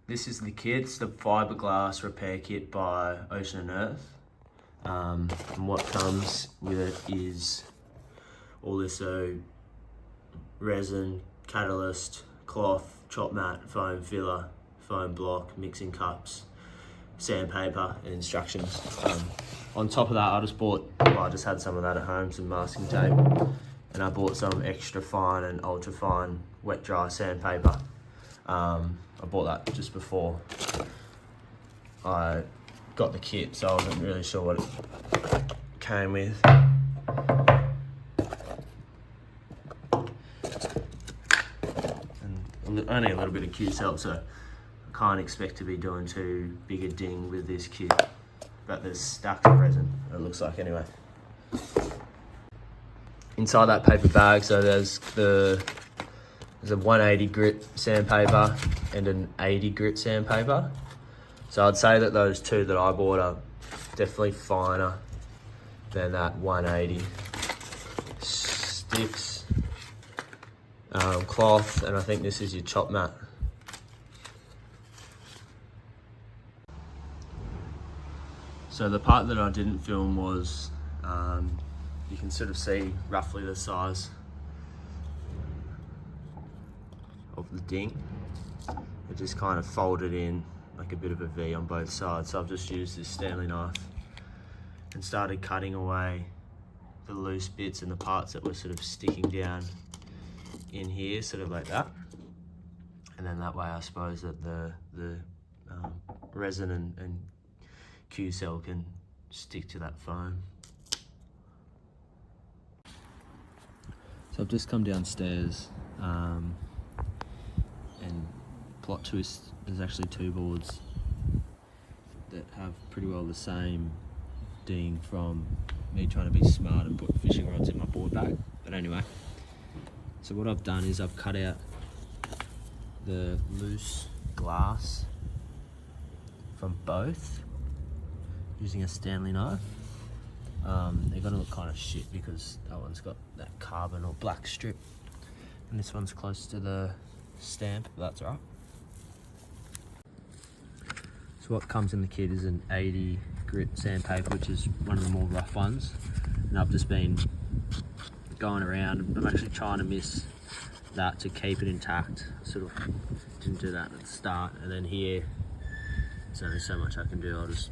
This is the kit. It's the Fibreglass repair kit by Ocean and Earth. And what comes with it is all this resin, catalyst, cloth, chop mat, foam filler, foam block, mixing cups, sandpaper, and instructions. On top of that, I just had some of that at home, some masking tape, and I bought some extra fine and ultra fine wet dry sandpaper. I bought that just before I got the kit, so I wasn't really sure what it came with. And only a little bit of Q-cell, so I can't expect to be doing too big a ding with this kit. But there's stacks of resin, it looks like anyway. Inside that paper bag, so there's a 180 grit sandpaper and an 80 grit sandpaper. So I'd say that those two that I bought are definitely finer than that 180. Sticks, cloth, and I think this is your chop mat. So the part that I didn't film was, you can sort of see roughly the size of the ding. It just kind of folded in like a bit of a V on both sides. So I've just used this Stanley knife and started cutting away the loose bits and the parts that were sort of sticking down in here, sort of like that. And then that way I suppose that the resin and Q-cell can stick to that foam. So I've just come downstairs and plot twist, there's actually two boards that have pretty well the same ding from me trying to be smart and put fishing rods in my board bag. But anyway, so what I've done is I've cut out the loose glass from both using a Stanley knife. They're gonna look kind of shit because that one's got that carbon or black strip and this one's close to the stamp, but that's all right. So what comes in the kit is an 80 grit sandpaper, which is one of the more rough ones. And I've just been going around, I'm actually trying to miss that to keep it intact. Sort of didn't do that at the start. And then here, there's only so much I can do. I'll just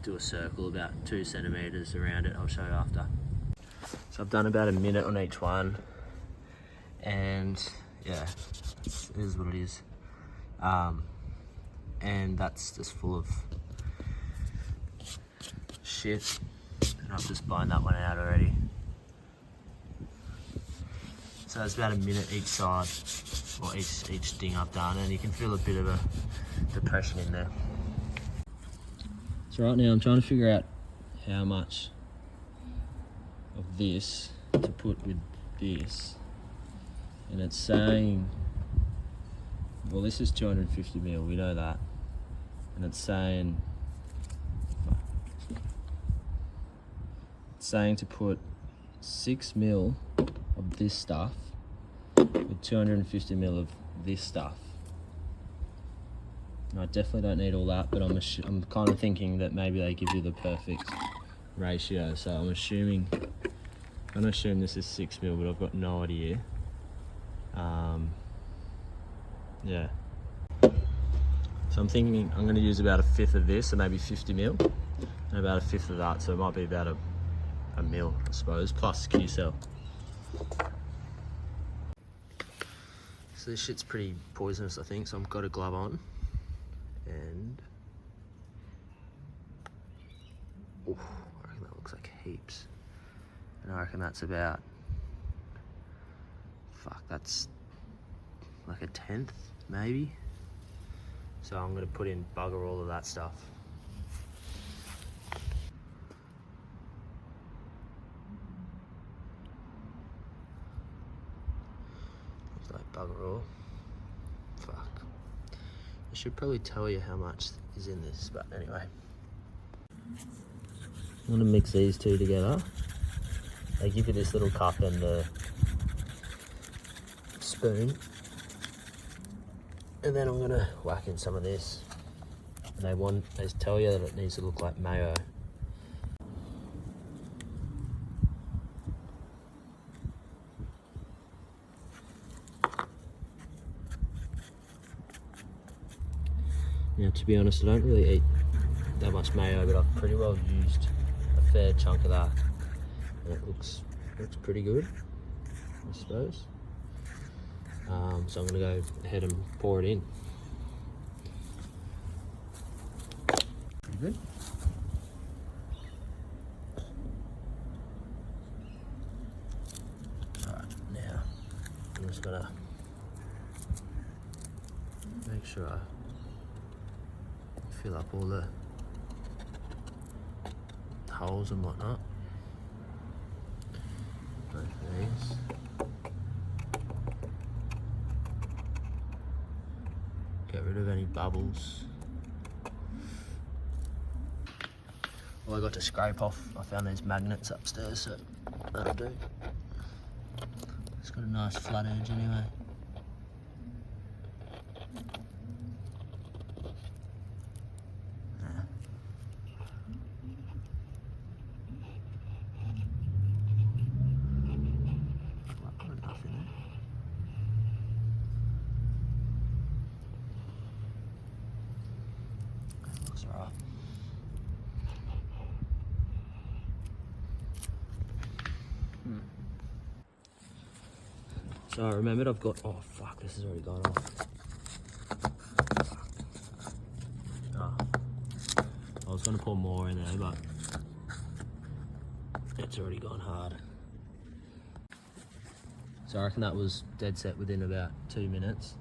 do a circle about 2 centimeters around it. I'll show you after. So I've done about a minute on each one. And yeah, it is what it is. And that's just full of shit. And I've just blown that one out already. So it's about a minute each side, or each ding I've done, and you can feel a bit of a depression in there. So right now I'm trying to figure out how much of this to put with this. And it's saying, well, this is 250 mil, we know that. And it's saying to put 6 mil of this stuff with 250 mil of this stuff. And I definitely don't need all that, but I'm kind of thinking that maybe they give you the perfect ratio. So I'm going to assume this is 6 mil, but I've got no idea. Yeah. So I'm thinking I'm going to use about 1/5 of this, so maybe 50 mil, and about 1/5 of that, so it might be about a mil, I suppose, plus Q-cell. So this shit's pretty poisonous, I think, so I've got a glove on. And oof, I reckon that looks like heaps. And I reckon that's about, that's like 1/10 maybe. So I'm gonna put in bugger all of that stuff. Looks like bugger all. Fuck. I should probably tell you how much is in this, but anyway. I'm gonna mix these two together. They give you this little cup and the spoon. And then I'm gonna whack in some of this. And they tell you that it needs to look like mayo. Now, to be honest, I don't really eat that much mayo, but I've pretty well used a fair chunk of that. And it looks pretty good, I suppose. So I'm gonna go ahead and pour it in. Pretty good. Alright, now I'm just gonna make sure I fill up all the holes and whatnot. Both of these. Get rid of any bubbles. All I got to scrape off, I found these magnets upstairs, so that'll do. It's got a nice flat edge anyway. So I remembered I've got, oh fuck, this has already gone off. Oh. I was going to pour more in there, but it's already gone hard. So I reckon that was dead set within about 2 minutes.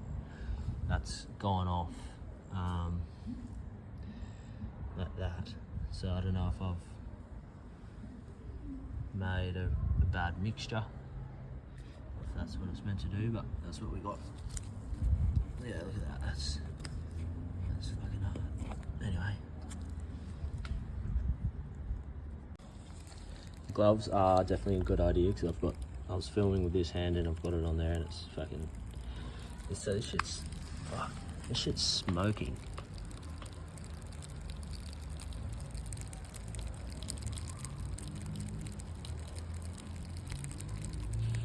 That's gone off like that. So I don't know if I've made a bad mixture, if that's what it's meant to do, but that's what we got. Yeah, look at that, that's fucking hard. Anyway. Gloves are definitely a good idea, because I was filming with this hand and I've got it on there and it's fucking, so this shit's smoking.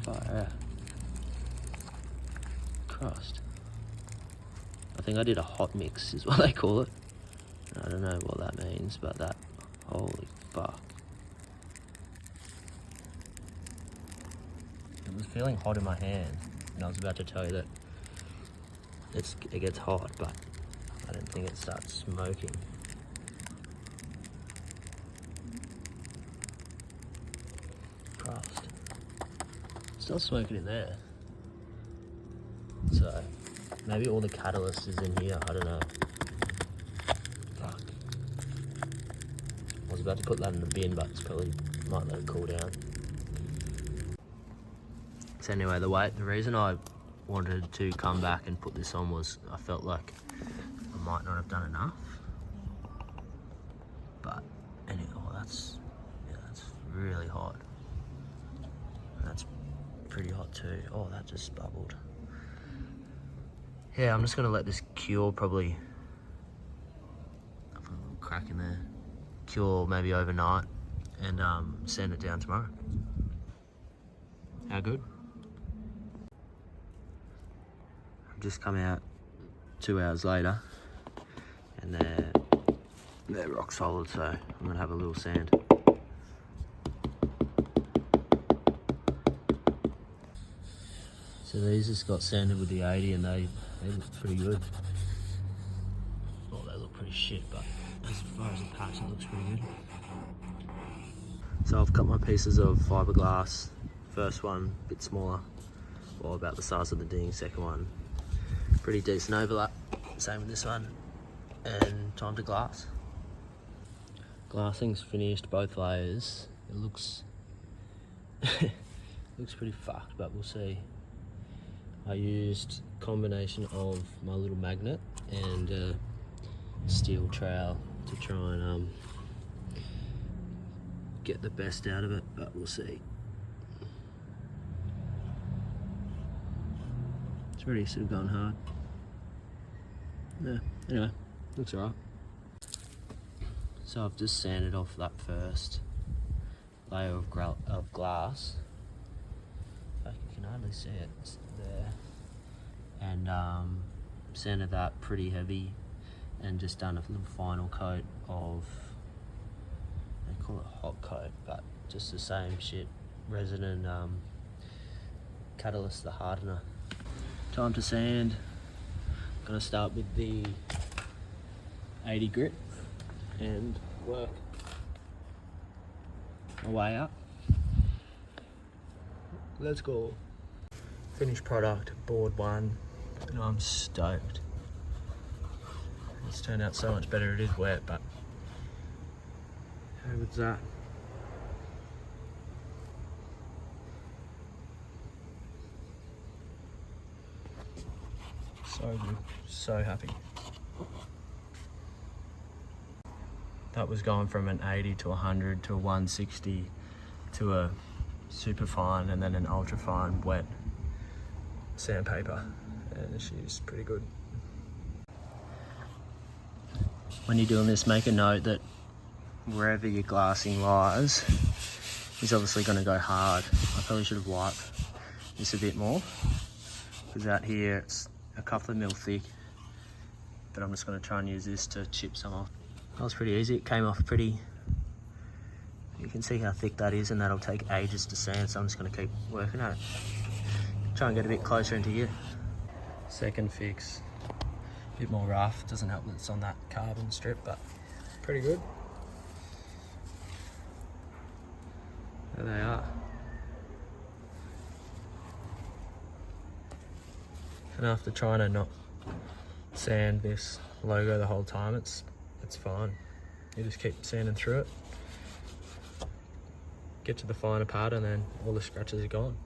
Fire. Crust. I think I did a hot mix is what they call it. I don't know what that means, but that, holy fuck. It was feeling hot in my hand, and I was about to tell you that it gets hot, but I didn't think it starts smoking. Crust. Still smoking in there. So maybe all the catalyst is in here, I don't know. Fuck. I was about to put that in the bin, but it's probably might let it cool down. So anyway, the reason I wanted to come back and put this on was I felt like I might not have done enough. But anyway, that's really hot. That's pretty hot too. Oh, that just bubbled. Yeah, I'm just gonna let this cure probably. I've got a little crack in there. Cure maybe overnight, and send it down tomorrow. How good? I've just come out 2 hours later, and they're rock solid. So I'm gonna have a little sand. So these just got sanded with the 80 and they look pretty good. Well, they look pretty shit, but as far as the patch, it looks pretty good. So I've cut my pieces of fiberglass. First one, a bit smaller, or about the size of the ding. Second one, pretty decent overlap. Same with this one. And time to glass. Glassing's finished, both layers. It looks, looks pretty fucked, but we'll see. I used a combination of my little magnet and a steel trowel to try and get the best out of it, but we'll see. It's already sort of gone hard. Yeah, anyway, looks alright. So I've just sanded off that first layer of glass. In fact, you can hardly see it, it's there. And sanded that pretty heavy and just done a little final coat of, they call it hot coat, but just the same shit, resin and catalyst, the hardener. Time to sand. Gonna start with the 80 grit and work my way up. Let's go. Finished product, board 1, and I'm stoked. It's turned out so much better. It is wet, but how good's that? So good, so happy. That was going from an 80 to 100 to a 160 to a super fine and then an ultra fine wet sandpaper, and she's pretty good. When you're doing this, make a note that wherever your glassing lies is obviously going to go hard. I probably should have wiped this a bit more, because out here it's a couple of mil thick, but I'm just going to try and use this to chip some off. That was pretty easy. It came off pretty, you can see how thick that is, and that'll take ages to sand, so I'm just going to keep working at it. Try and get a bit closer into here. Second fix, a bit more rough. Doesn't help that it's on that carbon strip, but pretty good. There they are. And after trying to not sand this logo the whole time, it's fine. You just keep sanding through it, get to the finer part, and then all the scratches are gone.